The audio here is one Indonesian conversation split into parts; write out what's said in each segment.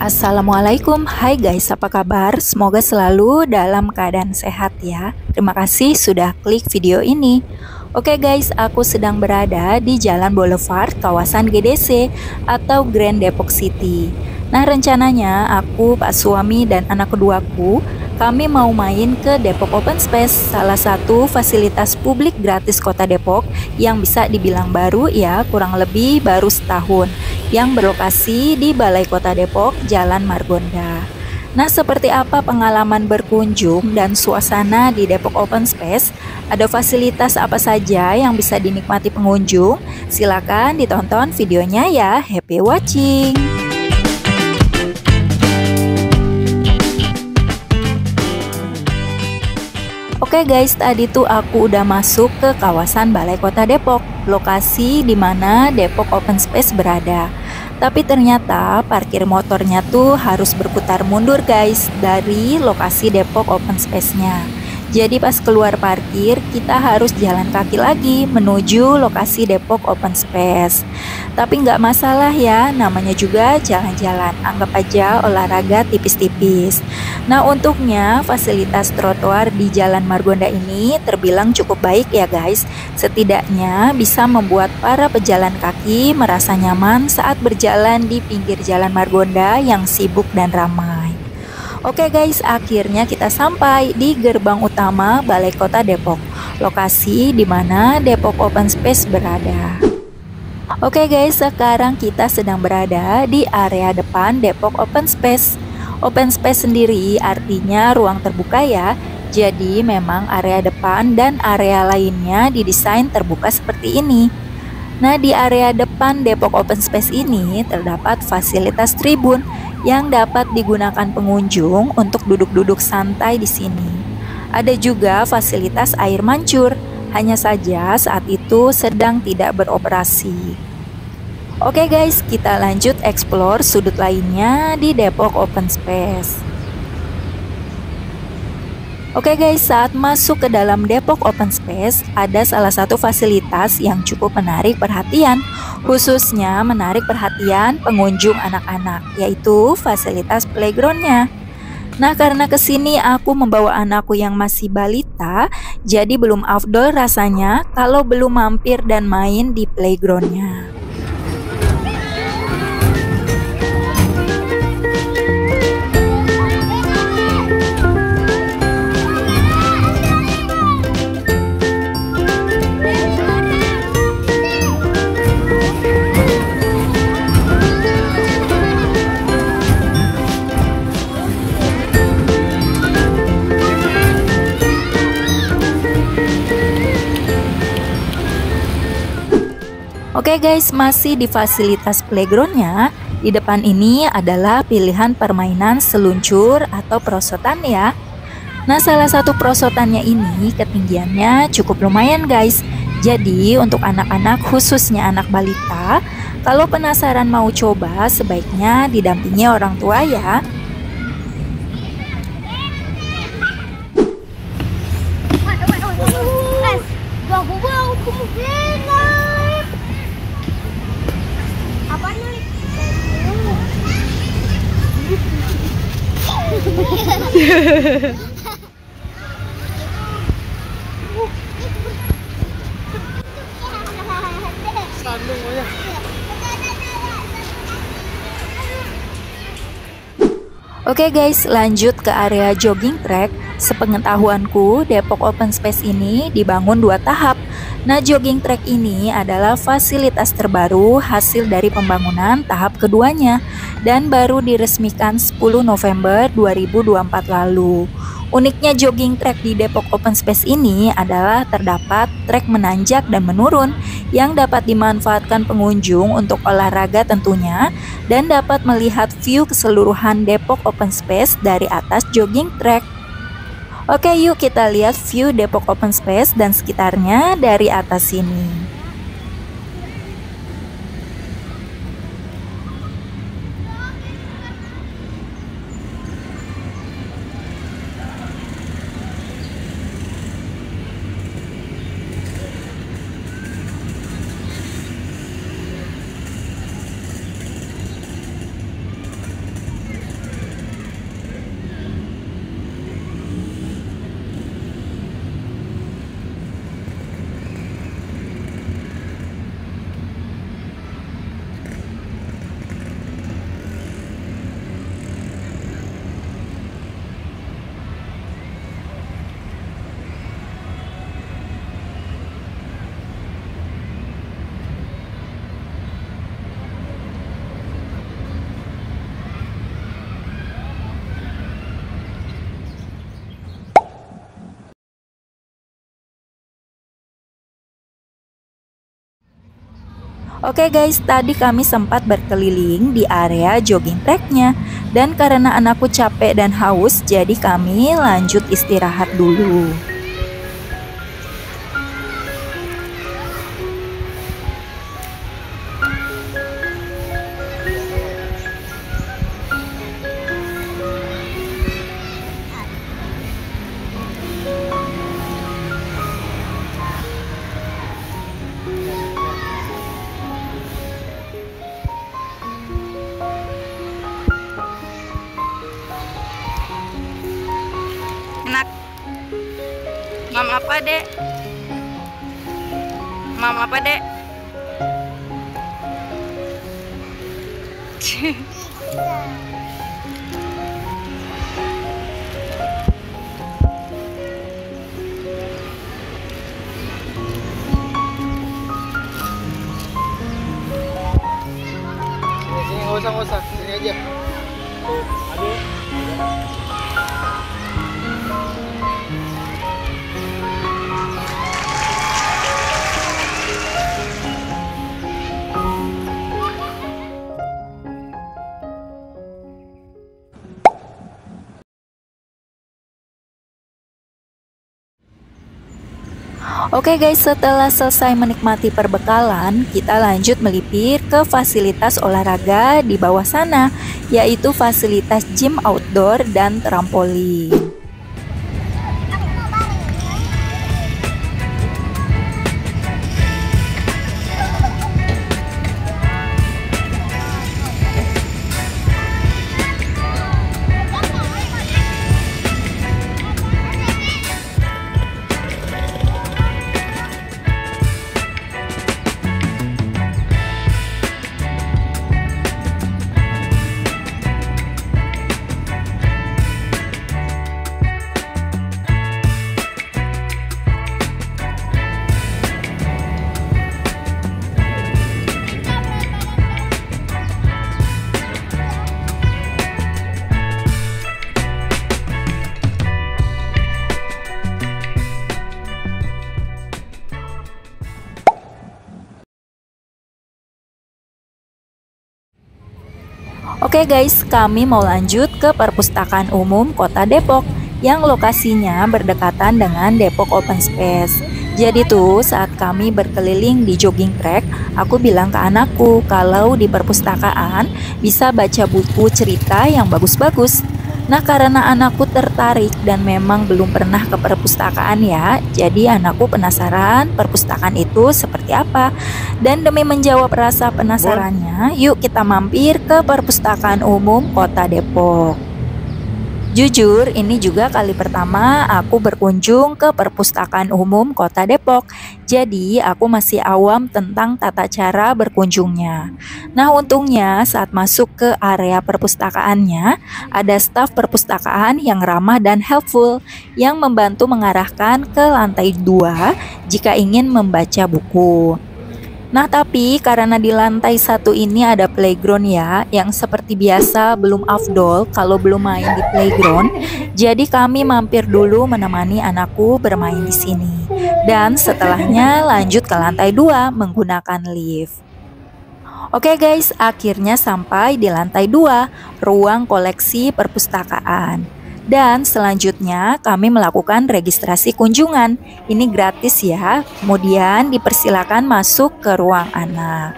Assalamualaikum, hai guys, apa kabar? Semoga selalu dalam keadaan sehat ya. Terima kasih sudah klik video ini. Oke guys, aku sedang berada di Jalan Boulevard kawasan GDC atau Grand Depok City. Nah, rencananya aku, pak suami, dan anak keduaku kami mau main ke Depok Open Space, salah satu fasilitas publik gratis Kota Depok yang bisa dibilang baru ya, kurang lebih baru setahun, yang berlokasi di Balai Kota Depok, Jalan Margonda. Nah, seperti apa pengalaman berkunjung dan suasana di Depok Open Space? Ada fasilitas apa saja yang bisa dinikmati pengunjung? Silakan ditonton videonya ya. Happy watching! Oke guys, tadi tuh aku udah masuk ke kawasan Balai Kota Depok, lokasi di mana Depok Open Space berada. Tapi ternyata parkir motornya tuh harus berputar mundur guys dari lokasi Depok Open Space-nya. Jadi pas keluar parkir kita harus jalan kaki lagi menuju lokasi Depok Open Space. Tapi nggak masalah ya, namanya juga jalan-jalan, anggap aja olahraga tipis-tipis. Nah, untuknya fasilitas trotoar di Jalan Margonda ini terbilang cukup baik ya guys. Setidaknya bisa membuat para pejalan kaki merasa nyaman saat berjalan di pinggir Jalan Margonda yang sibuk dan ramai. Oke guys, akhirnya kita sampai di gerbang utama Balai Kota Depok, lokasi di mana Depok Open Space berada. Oke guys, sekarang kita sedang berada di area depan Depok Open Space. Open space sendiri artinya ruang terbuka ya. Jadi memang area depan dan area lainnya didesain terbuka seperti ini. Nah, di area depan Depok Open Space ini terdapat fasilitas tribun yang dapat digunakan pengunjung untuk duduk-duduk santai di sini. Ada juga fasilitas air mancur, hanya saja saat itu sedang tidak beroperasi. Oke guys, kita lanjut explore sudut lainnya di Depok Open Space. Oke guys, saat masuk ke dalam Depok Open Space, ada salah satu fasilitas yang cukup menarik perhatian, khususnya menarik perhatian pengunjung anak-anak, yaitu fasilitas playgroundnya. Nah, karena kesini aku membawa anakku yang masih balita, jadi belum afdol rasanya kalau belum mampir dan main di playgroundnya. Oke guys, masih di fasilitas playgroundnya. Di depan ini adalah pilihan permainan seluncur atau perosotan ya. Nah, salah satu perosotannya ini ketinggiannya cukup lumayan guys. Jadi untuk anak-anak, khususnya anak balita, kalau penasaran mau coba sebaiknya didampingi orang tua ya. Oke guys, lanjut ke area jogging track. Sepengetahuanku, Depok Open Space ini dibangun 2 tahap. Nah, jogging track ini adalah fasilitas terbaru hasil dari pembangunan tahap keduanya dan baru diresmikan 10 November 2024 lalu. Uniknya jogging track di Depok Open Space ini adalah terdapat trek menanjak dan menurun yang dapat dimanfaatkan pengunjung untuk olahraga tentunya dan dapat melihat view keseluruhan Depok Open Space dari atas jogging track. Oke, yuk kita lihat view Depok Open Space dan sekitarnya dari atas sini. Oke guys, tadi kami sempat berkeliling di area jogging tracknya. Dan karena anakku capek dan haus, jadi kami lanjut istirahat dulu. Enak. Mam apa, Dek? Mam apa, Dek? Sini nggak usah, sini aja. Aduh. Oke guys, setelah selesai menikmati perbekalan, kita lanjut melipir ke fasilitas olahraga di bawah sana, yaitu fasilitas gym outdoor dan trampolin. Oke guys, kami mau lanjut ke Perpustakaan Umum Kota Depok yang lokasinya berdekatan dengan Depok Open Space. Jadi tuh saat kami berkeliling di jogging track, aku bilang ke anakku kalau di perpustakaan bisa baca buku cerita yang bagus-bagus. Nah karena anakku tertarik dan memang belum pernah ke perpustakaan ya, jadi anakku penasaran perpustakaan itu seperti apa. Dan demi menjawab rasa penasarannya, yuk kita mampir ke Perpustakaan Umum Kota Depok. Jujur, ini juga kali pertama aku berkunjung ke Perpustakaan Umum Kota Depok. Jadi, aku masih awam tentang tata cara berkunjungnya. Nah, untungnya saat masuk ke area perpustakaannya, ada staf perpustakaan yang ramah dan helpful yang membantu mengarahkan ke lantai 2 jika ingin membaca buku. Nah tapi karena di lantai 1 ini ada playground ya, yang seperti biasa belum afdol kalau belum main di playground. Jadi kami mampir dulu menemani anakku bermain di sini. Dan setelahnya lanjut ke lantai 2 menggunakan lift. Oke guys, akhirnya sampai di lantai 2, ruang koleksi perpustakaan. Dan selanjutnya kami melakukan registrasi kunjungan. Ini gratis ya. Kemudian dipersilakan masuk ke ruang anak.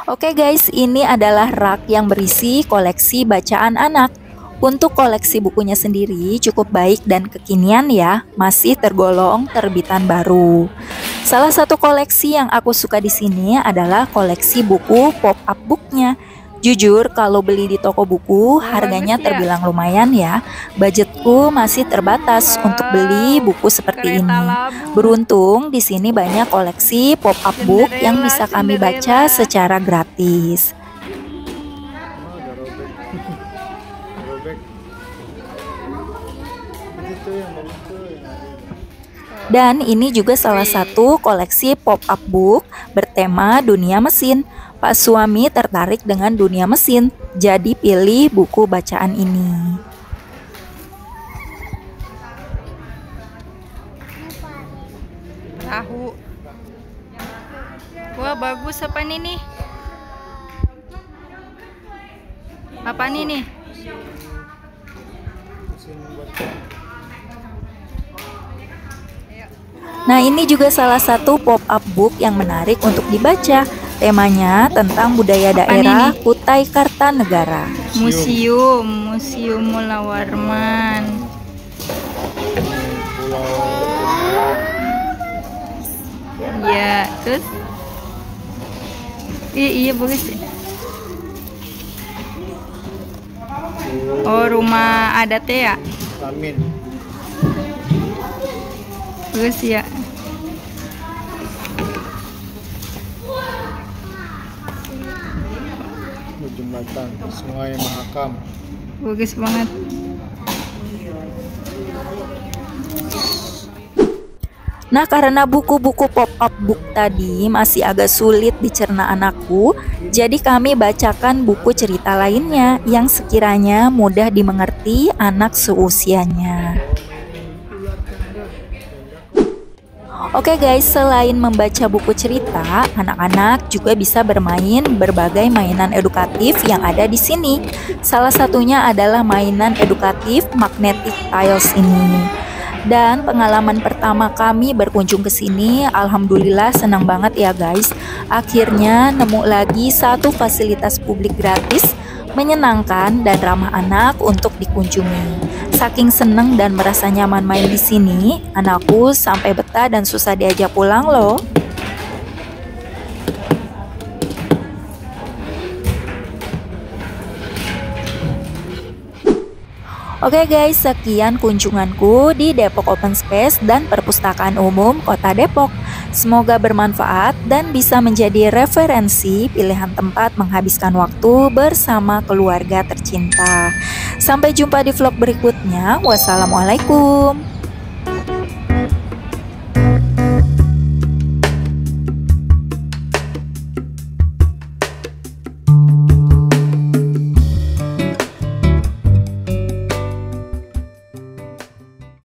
Oke guys, ini adalah rak yang berisi koleksi bacaan anak. Untuk koleksi bukunya sendiri cukup baik dan kekinian ya, masih tergolong terbitan baru. Salah satu koleksi yang aku suka di sini adalah koleksi buku pop-up booknya. Jujur kalau beli di toko buku harganya terbilang lumayan ya. Budgetku masih terbatas untuk beli buku seperti ini. Beruntung di sini banyak koleksi pop-up book yang bisa kami baca secara gratis. Dan ini juga salah satu koleksi pop-up book bertema dunia mesin. Pak suami tertarik dengan dunia mesin, jadi pilih buku bacaan ini. Tahu. Wah, bagus apa nih? Apa nih? Nah, ini juga salah satu pop-up book yang menarik untuk dibaca. Temanya tentang budaya daerah Kutai Kartanegara. Museum Mula Warman. Ya, terus? Iya bagus. Oh, rumah adatnya ya? Amin. Bagus ya. Jembatan Sungai Mahakam. Bagus banget. Nah, karena buku-buku pop-up book tadi masih agak sulit dicerna anakku, jadi kami bacakan buku cerita lainnya yang sekiranya mudah dimengerti anak seusianya. Oke guys, selain membaca buku cerita, anak-anak juga bisa bermain berbagai mainan edukatif yang ada di sini. Salah satunya adalah mainan edukatif magnetic tiles ini. Dan pengalaman pertama kami berkunjung ke sini, alhamdulillah senang banget ya guys. Akhirnya nemu lagi satu fasilitas publik gratis, menyenangkan dan ramah anak untuk dikunjungi. Saking seneng dan merasa nyaman main di sini, anakku sampai betah dan susah diajak pulang loh. Oke guys, sekian kunjunganku di Depok Open Space dan Perpustakaan Umum Kota Depok. Semoga bermanfaat dan bisa menjadi referensi pilihan tempat menghabiskan waktu bersama keluarga tercinta. Sampai jumpa di vlog berikutnya. Wassalamualaikum.